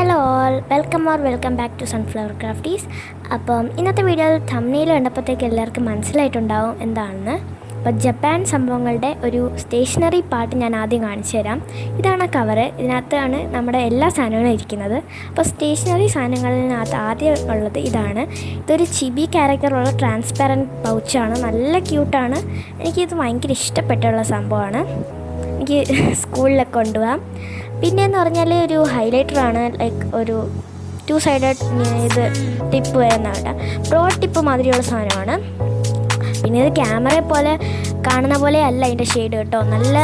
Hello all, welcome back to sunflower crafties. അപ്പം ഇന്നത്തെ വീഡിയോയിൽ തംബ്നെയിൽ കണ്ടപ്പോഴത്തേക്ക് എല്ലാവർക്കും മനസ്സിലായിട്ടുണ്ടാവും എന്താണെന്ന്. അപ്പോൾ ജപ്പാൻ സംഭവങ്ങളുടെ ഒരു സ്റ്റേഷനറി പാർട്ട് ഞാൻ ആദ്യം കാണിച്ചു തരാം. ഇതാണ് കവറ്. ഇതിനകത്താണ് നമ്മുടെ എല്ലാ സാധനങ്ങളും ഇരിക്കുന്നത്. അപ്പോൾ സ്റ്റേഷനറി സാധനങ്ങളിനകത്ത് ആദ്യം ഉള്ളത് ഇതാണ്. ഇതൊരു ചിബി ക്യാരക്ടറുള്ള ട്രാൻസ്പാരൻറ്റ് പൗച്ചാണ്. നല്ല ക്യൂട്ടാണ്. എനിക്കിത് ഭയങ്കര ഇഷ്ടപ്പെട്ടുള്ള സംഭവമാണ്. എനിക്ക് സ്കൂളിലൊക്കെ കൊണ്ടുപോകാം. പിന്നെയെന്ന് പറഞ്ഞാൽ ഒരു ഹൈലൈറ്ററാണ്. ലൈക്ക് ഒരു 2 സൈഡഡ് ഇത് ടിപ്പ് വരുന്ന കേട്ടോ. ബ്രോഡ് ടിപ്പ് മാതിരിയുള്ള സാധനമാണ്. പിന്നെ ഇത് ക്യാമറയെ പോലെ കാണുന്ന പോലെ അല്ല അതിൻ്റെ ഷെയ്ഡ് കേട്ടോ. നല്ല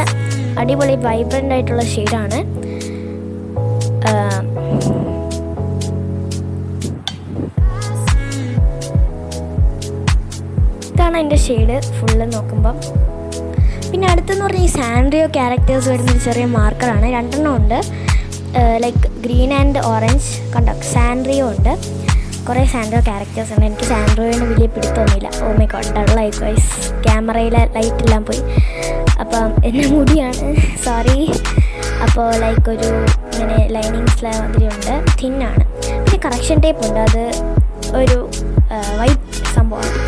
അടിപൊളി വൈബ്രൻ്റ് ആയിട്ടുള്ള ഷെയ്ഡാണ്. ഇതാണ് അതിൻ്റെ ഷെയ്ഡ് ഫുള്ള് നോക്കുമ്പം. പിന്നെ അടുത്തെന്ന് പറഞ്ഞാൽ ഈ സാൻഡ്രിയോ ക്യാരക്ടേഴ്സ് വരുന്നൊരു ചെറിയ മാർക്കറാണ്. 2 ഉണ്ട്. ലൈക്ക് ഗ്രീൻ ആൻഡ് ഓറഞ്ച് കണ്ടോ. സാൻഡ്രിയോ ഉണ്ട്. കുറേ സാൻഡ്രിയോ ക്യാരക്ടേഴ്സ് ഉണ്ട്. എനിക്ക് സാൻഡ്രിയോന് വലിയ പിടുത്തമൊന്നുമില്ല. ഓ മൈ ഗോഡ്, ഡള്ളായി ഗൈസ്. ക്യാമറയിലെ ലൈറ്റെല്ലാം പോയി. അപ്പം എൻ്റെ മുടിയാണ്, സോറി. അപ്പോൾ ലൈക്ക് ഒരു ഇങ്ങനെ ലൈനിങ്സ് മാതിരി ഉണ്ട്. തിന്നാണ്. പിന്നെ കറക്ഷൻ ടേപ്പ് ഉണ്ട്. അത് ഒരു വൈറ്റ് സംഭവമാണ്.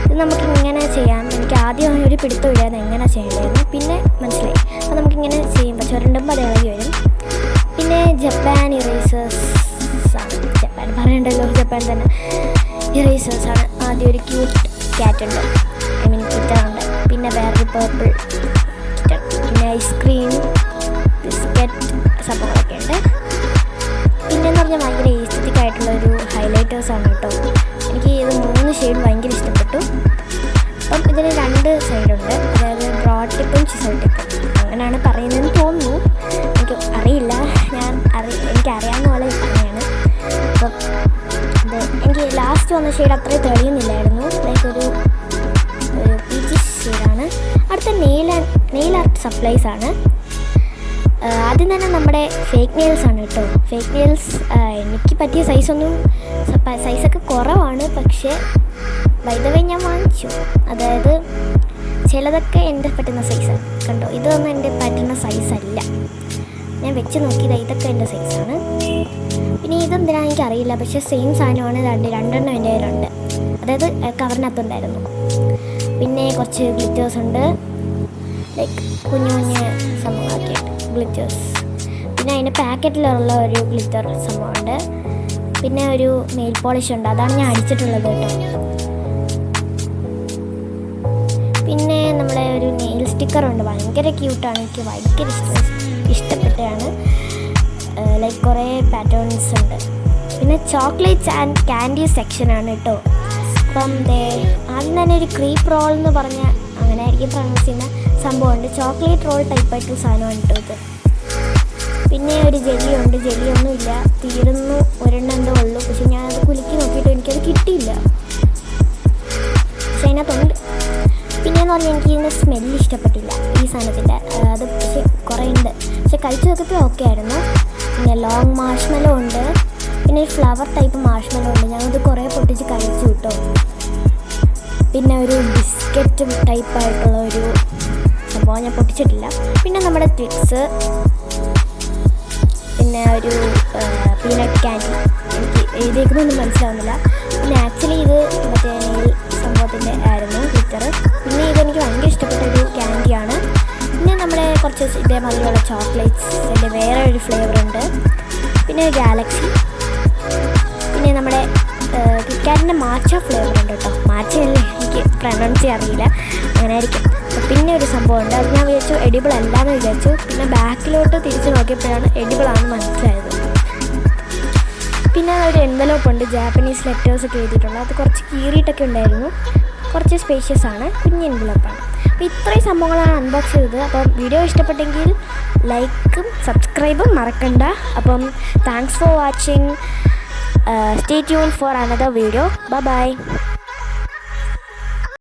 ഇത് നമുക്ക് ഇങ്ങനെ ചെയ്യാം. എനിക്ക് ആദ്യം ഒരു പിടുത്തമില്ല അത് എങ്ങനെ ചെയ്യേണ്ടതെന്ന്. പിന്നെ മനസ്സിലായി. അപ്പോൾ നമുക്കിങ്ങനെ ചെയ്യുമ്പോൾ ചുരണ്ടുമ്പോൾ അത് ഇളകി വരും. പിന്നെ ജപ്പാൻ ഇറേസേഴ്സ് ആണ്. ജപ്പാൻ പറയണ്ടല്ലോ, ജപ്പാൻ തന്നെ ഇറേസേഴ്സാണ്. ആദ്യം ഒരു ക്യൂട്ട് ക്യാറ്റ് ഉണ്ട്, ഐ മീൻ കിറ്റനുണ്ട്. പിന്നെ വേറൊരു പേർപ്പിൾ കിറ്റൺ. പിന്നെ ഐസ്ക്രീം ബിസ്ക്കറ്റ് സംഭവങ്ങളൊക്കെ ഉണ്ട്. പിന്നെയെന്ന് പറഞ്ഞാൽ ഭയങ്കര ഈസ്തറ്റിക് ആയിട്ടുള്ളൊരു ഹൈലൈറ്റേഴ്സാണ് കേട്ടോ. എനിക്ക് ഇത് 3 ഷെയ്ഡ് ഭയങ്കര ഇഷ്ടപ്പെട്ടു. അപ്പം ഇതിന് 2 സൈഡുണ്ട്. അതായത് ബ്രോഡ് ടിപ്പും ചിസൽ ടിപ്പും അങ്ങനെയാണ് പറയുന്നതെന്ന് തോന്നുന്നു. എനിക്ക് അറിയില്ല. എനിക്കറിയാവുന്ന പോലെ തന്നെയാണ്. അപ്പം ഇത് എനിക്ക് ലാസ്റ്റ് വന്ന ഷെയ്ഡ് അത്രയും തെളിയുന്നില്ലായിരുന്നു. ലൈക്ക് ഒരു പീച്ച് ഷെയ്ഡാണ്. അടുത്ത നെയിൽ ആർട്ട് സപ്ലൈസ് ആണ്. ആദ്യം തന്നെ നമ്മുടെ ഫേക്ക് നെയിൽസ് ആണ് കേട്ടോ. ഫേക്ക് നെയിൽസ് എനിക്ക് പറ്റിയ സൈസൊക്കെ കുറവാണ്. പക്ഷേ വൈദവേ ഞാൻ വാങ്ങിച്ചു. അതായത് ചിലതൊക്കെ എൻ്റെ പറ്റുന്ന സൈസാണ് കണ്ടോ. ഇതൊന്നും എൻ്റെ പറ്റുന്ന സൈസല്ല. ഞാൻ വെച്ച് നോക്കിയത് ഇതൊക്കെ എൻ്റെ സൈസാണ്. പിന്നെ ഇതെന്തിനാണ് എനിക്കറിയില്ല. പക്ഷേ സെയിം സാധനമാണ്. 2 എണ്ണം എൻ്റെ കയ്യിലുണ്ട്. അതായത് കവറിനകത്തുണ്ടായിരുന്നു. പിന്നെ കുറച്ച് ഗ്ലിറ്റേഴ്സ് ഉണ്ട്. ലൈക്ക് കുഞ്ഞു സംഭവങ്ങളൊക്കെ ഉണ്ട്, ഗ്ലിറ്റേഴ്സ്. പിന്നെ അതിൻ്റെ പാക്കറ്റിലുള്ള ഒരു ഗ്ലിറ്റർ സംഭവമുണ്ട്. പിന്നെ ഒരു നെയിൽ പോളിഷ് ഉണ്ട്. അതാണ് ഞാൻ അടിച്ചിട്ടുള്ളത് കേട്ടോ. പിന്നെ നമ്മളെ ഒരു നെയിൽ സ്റ്റിക്കറുണ്ട്. ഭയങ്കര ക്യൂട്ടാണ്. എനിക്ക് ഭയങ്കര ഇഷ്ടപ്പെട്ടതാണ്. ലൈക്ക് കുറേ പാറ്റേൺസ് ഉണ്ട്. പിന്നെ ചോക്ലേറ്റ്സ് ആൻഡ് ക്യാൻഡി സെക്ഷനാണ് കേട്ടോ. അപ്പം ആദ്യം തന്നെ ഒരു ക്രീപ്പ് റോൾ എന്ന് പറഞ്ഞ അങ്ങനെ ആയിരിക്കും പ്രൊണൗൺസ് ചെയ്യുന്ന സംഭവമുണ്ട്. ചോക്ലേറ്റ് റോൾ ടൈപ്പായിട്ടുള്ള സാധനമാണ് കേട്ടോ ഇത്. പിന്നെ ഒരു ജെല്ലിയുണ്ട്. ജെല്ലിയൊന്നുമില്ല, തീരുന്നു. ഒരെണ്ണം എന്തോ ഉള്ളൂ. പക്ഷെ ഞാനത് കുലുക്കി നോക്കിയിട്ട് എനിക്കത് കിട്ടിയില്ല. പക്ഷെ അതിനകത്തുണ്ട്. പിന്നെയെന്ന് പറഞ്ഞാൽ എനിക്ക് ഇതിൻ്റെ സ്മെല്ല് ഇഷ്ടപ്പെട്ടില്ല ഈ സാധനത്തിൻ്റെ. അത് പക്ഷേ കുറേ ഉണ്ട്. പക്ഷെ കഴിച്ച് നോക്കിയപ്പോൾ ഓക്കെ ആയിരുന്നു. പിന്നെ ലോങ് മാഷ്മെല്ലോ ഉണ്ട്. പിന്നെ ഒരു ഫ്ലവർ ടൈപ്പ് മാഷ്മെല്ലോ ഉണ്ട്. ഞാനത് കുറേ പൊട്ടിച്ച് കഴിച്ചു കിട്ടോ. പിന്നെ ഒരു ബിസ്ക്കറ്റ് ടൈപ്പായിട്ടുള്ള ഒരു സംഭവം ഞാൻ പൊട്ടിച്ചിട്ടില്ല. പിന്നെ നമ്മുടെ ട്വിക്സ്. പിന്നെ ഒരു പീനട്ട് ക്യാൻഡി. എനിക്ക് എഴുതിയേക്കുന്നൊന്നും മനസ്സിലാവുന്നില്ല. പിന്നെ ആക്ച്വലി ഇത് മറ്റേ നെയിൽ സംഭവത്തിൻ്റെ ആയിരുന്നു ഗ്ലിറ്റർ. പിന്നെ ഇതെനിക്ക് ഭയങ്കര ഇഷ്ടപ്പെട്ട ഒരു ക്യാൻഡിയാണ്. പിന്നെ നമ്മുടെ കുറച്ച് ഇതേമാതിരിയുള്ള ചോക്ലേറ്റ്സ്. അതിൻ്റെ വേറെ ഒരു ഫ്ലേവറുണ്ട്. പിന്നെ ഗാലക്സി. പിന്നെ നമ്മുടെ കിറ്റ്കാറ്റിൻ്റെ മാച്ച ഫ്ലേവർ ഉണ്ട് കേട്ടോ. മാച്ചയല്ലേ, എനിക്ക് പ്രൊനൗൺസ് അറിയില്ല, അങ്ങനെ ആയിരിക്കും. പിന്നെ ഒരു സംഭവമുണ്ട്. അത് ഞാൻ വിചാരിച്ചു എഡിബിൾ അല്ലാന്ന് വിചാരിച്ചു. പിന്നെ ബാക്കിലോട്ട് തിരിച്ച് നോക്കിയപ്പോഴാണ് എഡിബിളാണെന്ന് മനസ്സിലായത്. പിന്നെ ഒരു എൻവലപ്പ് ഉണ്ട്. ജാപ്പനീസ് ലെറ്റേഴ്സൊക്കെ എഴുതിയിട്ടുള്ളത്. അത് കുറച്ച് കീറിയിട്ടൊക്കെ ഉണ്ടായിരുന്നു. കുറച്ച് സ്പേഷ്യസ് ആണ്. കുഞ്ഞ് എൻവലപ്പാണ്. അപ്പോൾ ഇത്രയും സംഭവങ്ങളാണ് അൺബോക്സ് ചെയ്തത്. അപ്പം വീഡിയോ ഇഷ്ടപ്പെട്ടെങ്കിൽ ലൈക്കും സബ്സ്ക്രൈബും മറക്കണ്ട. അപ്പം thanks for watching. Stay tune for another video. By.